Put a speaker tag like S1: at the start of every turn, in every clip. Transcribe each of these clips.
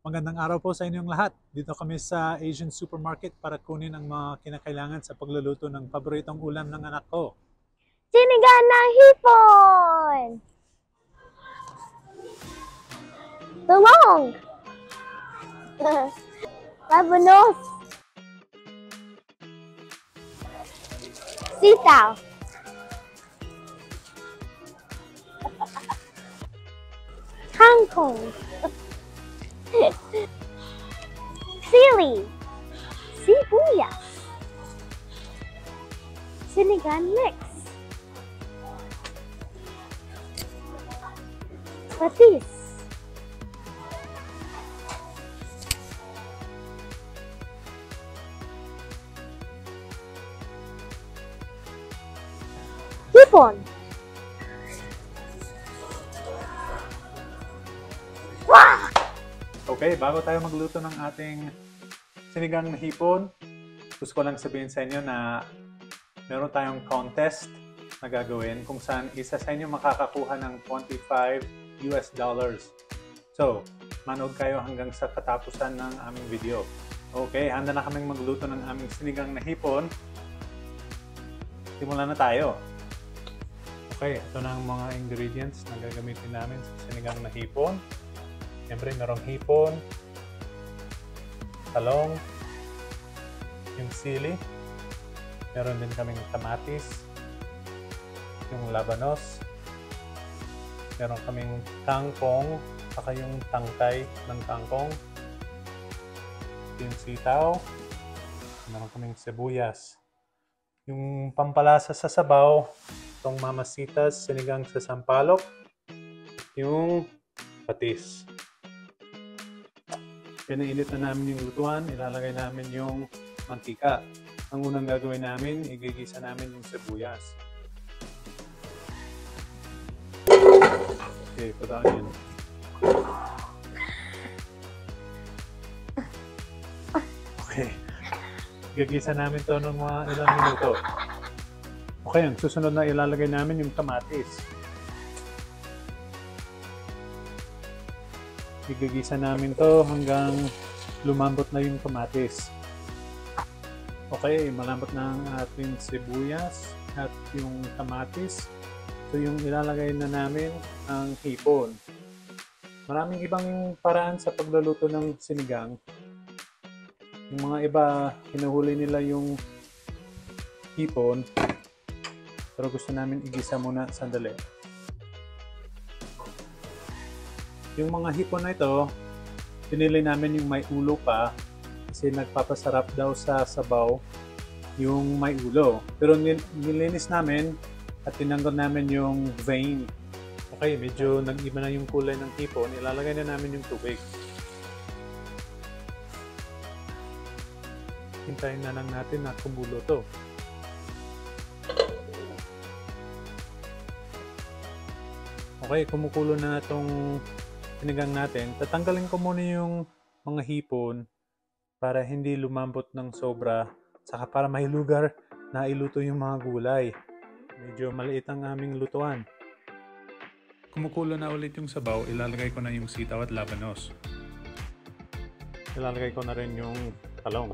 S1: Magandang araw po sa inyong lahat. Dito kami sa Asian Supermarket para kunin ang mga kinakailangan sa pagluluto ng paboritong ulam ng anak ko.
S2: Sinigang ng hipon! Tulong! Labanos! Sitaw! Kangkong! Sili! Sibuyas! Sinigang mix! Patis! Hipon!
S1: Okay, bago tayo magluto ng ating sinigang na hipon, gusto ko lang sabihin sa inyo na meron tayong contest na gagawin kung saan isa sa inyo makakakuha ng $25. So, manood kayo hanggang sa katapusan ng aming video. Okay, handa na kaming magluto ng aming sinigang na hipon. Simulan na tayo. Okay, ito na ang mga ingredients na gagamitin namin sa sinigang na hipon. Siyempre, merong hipon, talong, yung sili, meron din kaming kamatis, yung labanos, meron kaming kangkong, saka yung tangkay ng kangkong, yung sitaw, meron kaming sibuyas. Yung pampalasa sa sabaw, itong mamasitas, sinigang sa sampalok, yung patis. Pinainit na namin yung lutuan, ilalagay namin yung mantika. Ang unang gagawin namin, igigisa namin yung sibuyas. Okay, patayin yun. Okay. Igigisa namin to ng mga ilang minuto. Okay, ang susunod na ilalagay namin yung kamatis. Igigisa namin to hanggang lumambot na yung kamatis. Okay, malambot na ang ating sibuyas at yung kamatis. So yung ilalagay na namin ang hipon. Maraming ibang paraan sa pagluluto ng sinigang. Yung mga iba, hinuhuli nila yung hipon. Pero gusto namin igisa muna sandali. Yung mga hipon na ito, pinili namin yung may ulo pa kasi nagpapasarap daw sa sabaw yung may ulo. Pero nilinis namin at tinanggal namin yung vein. Okay, medyo nag-iba na yung kulay ng hipon. Ilalagay na namin yung tubig. Hintayin na lang natin na kumulo to. Okay, kumukulo na itong sinigang natin. Tatanggalin ko muna yung mga hipon para hindi lumambot ng sobra, saka para may lugar na iluto yung mga gulay. Medyo maliit ang aming lutuan. Kumukulo na ulit yung sabaw, ilalagay ko na yung sitaw at labanos. Ilalagay ko na rin yung talong.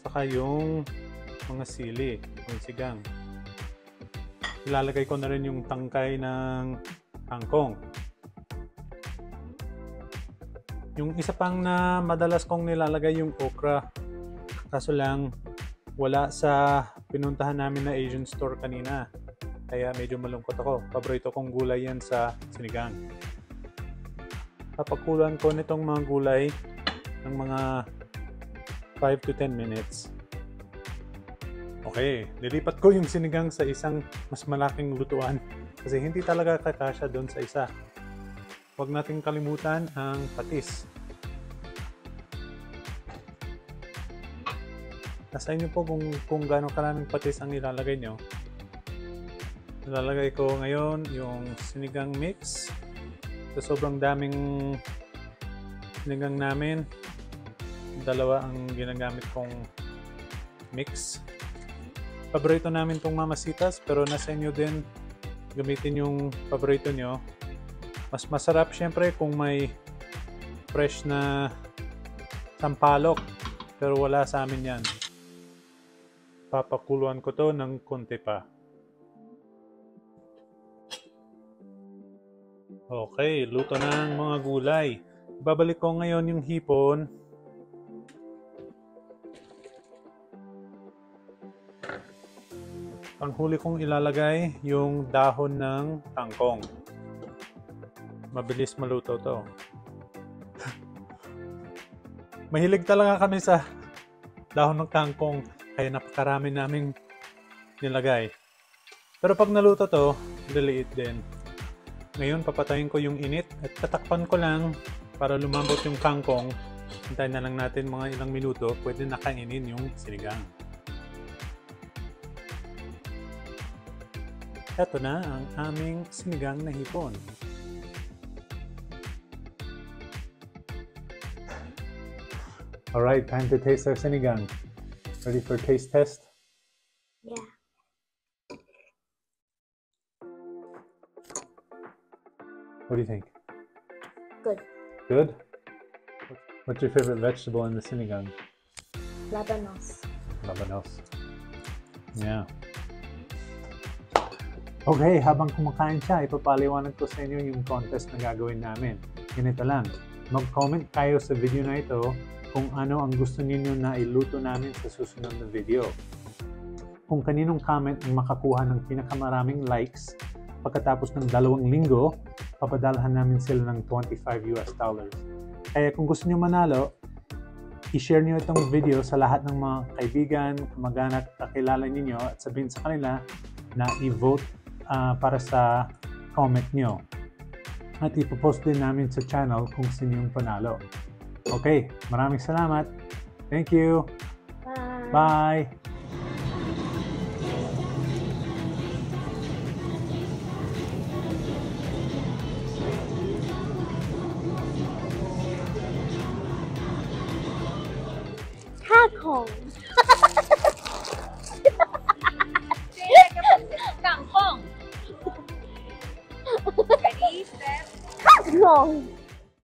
S1: Saka yung mga sili, yung sigang. Ilalagay ko na rin yung tangkay ng kangkong. Yung isa pang na madalas kong nilalagay yung okra. Kaso lang, wala sa pinuntahan namin na Asian store kanina. Kaya medyo malungkot ako. Paborito kong gulay yan sa sinigang. Papakulan ko nitong mga gulay ng mga 5 to 10 minutes. Okay, nilipat ko yung sinigang sa isang mas malaking lutuan kasi hindi talaga kakasya doon sa isa. Huwag nating kalimutan ang patis. Nasa inyo po kung gaano karaming patis ang ilalagay nyo. Ilalagay ko ngayon yung sinigang mix. So, sobrang daming sinigang namin. Dalawa ang ginagamit kong mix. Paborito namin tong mamasitas pero nasa inyo din gamitin yung paborito nyo. Mas masarap syempre kung may fresh na sampalok. Pero wala sa amin yan. Papakuluan ko to ng konti pa. Okay, luto na ang mga gulay. Babalik ko ngayon yung hipon. Ang huli kong ilalagay yung dahon ng kangkong. Mabilis maluto to. Mahilig talaga kami sa dahon ng kangkong, kaya napakarami naming nilagay. Pero pag naluto to, liliit din. Ngayon, papatayin ko yung init at tatakpan ko lang para lumambot yung kangkong. Hintayin na lang natin mga ilang minuto, pwede nakainin yung sinigang. Ito na ang aming sinigang na hipon. Alright, time to taste our sinigang. Ready for taste test?
S2: Yeah.
S1: What do you think?
S2: Good.
S1: Good? What's your favorite vegetable in the sinigang?
S2: Labanos.
S1: Labanos. Yeah. Okay, habang kumakain siya, ipapaliwanag ko sa inyo yung contest na gagawin namin. Ganito lang. Mag-comment kayo sa video na ito kung ano ang gusto niyo na iluto namin sa susunod na video. Kung kaninong comment ang makakuha ng pinakamaraming likes, pagkatapos ng 2 linggo, papadalhan namin sila ng $25. Kaya kung gusto niyo manalo, i-share niyo itong video sa lahat ng mga kaibigan, kamag-anak, kakilala niyo at sabihin sa kanila na i-vote para sa comment niyo. At ipopost din namin sa channel kung sino yung panalo. Okay, maraming salamat. Thank you.
S2: Bye.
S1: Bye.
S2: Tag home.